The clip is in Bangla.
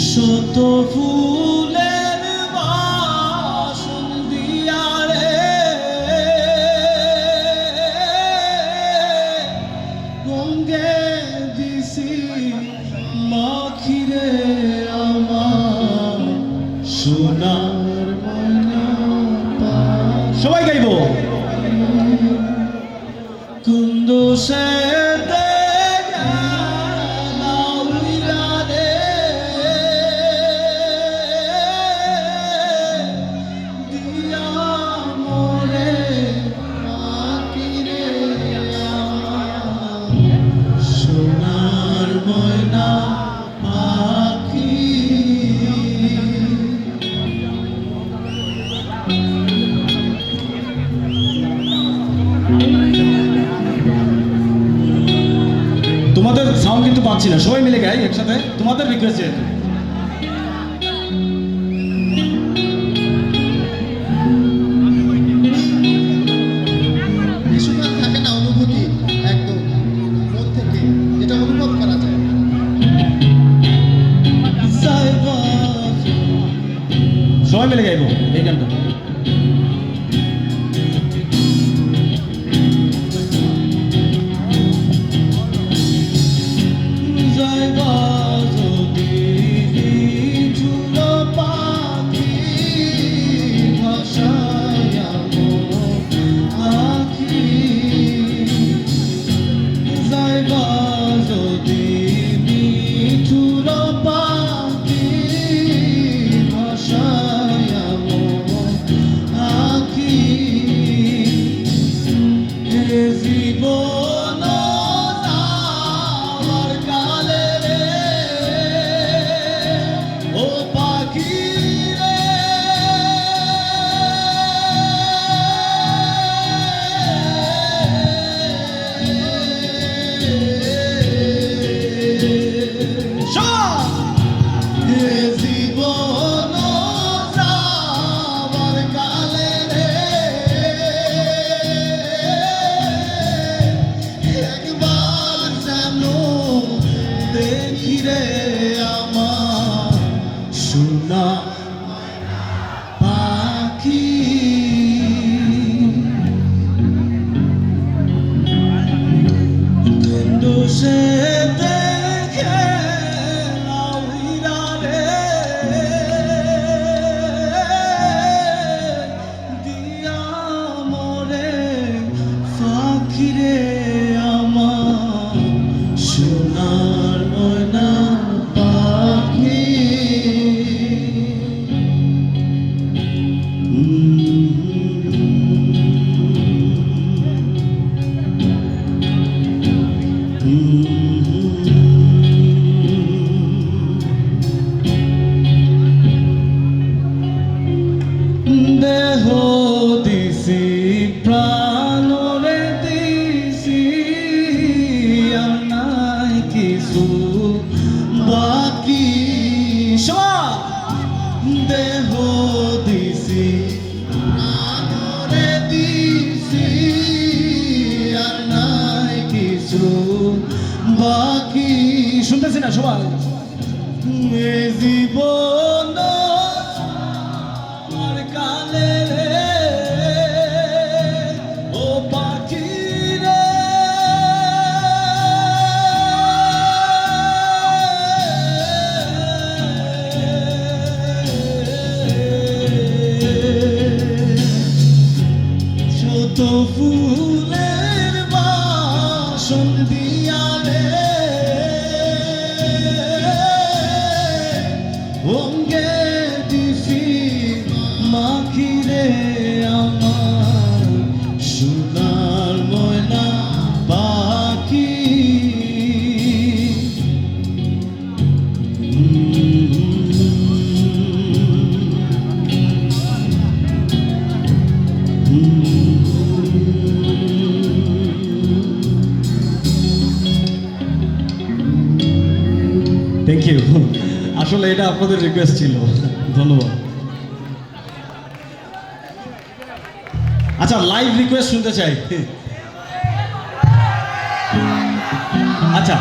শত ফুলের বাসন দিয়া রে গঙ্গে দিছি মাখিরে আমার সোনার ময়না পাশ। সবাই গাইব কুন্দুসে তোমাদের সাউন্ড কিন্তু পাচ্ছি না, সবাই মিলে গাই একসাথে, তোমাদের রিকোয়েস্ট যেহেতু। থাকে না অনুভূতি একদম মন থেকে যেটা অনুভব করা যায়। সবাই মিলে গাইবো এই গানটা। সোনা পাখি কিন্তু সে দেখে রে দিয়া মরে পাখিরে আমার সোনার ময়না পাখি। দেহ দিছি প্রাণ রে দিছি আর নাই কিছু বাকি। দেহ দিছি প্রাণ রে দিছি আর নাই কিছু বাকি। শুনতেছি না সবাই? জীবন কালে রে ও পাখি রে শত ফুলের বাসন দিয়া রে থ্যাংক ইউ। আসলে এটা আপনাদের রিকোয়েস্ট ছিল, ধন্যবাদ। আচ্ছা, লাইভ রিকোয়েস্ট শুনতে চাই। আচ্ছা।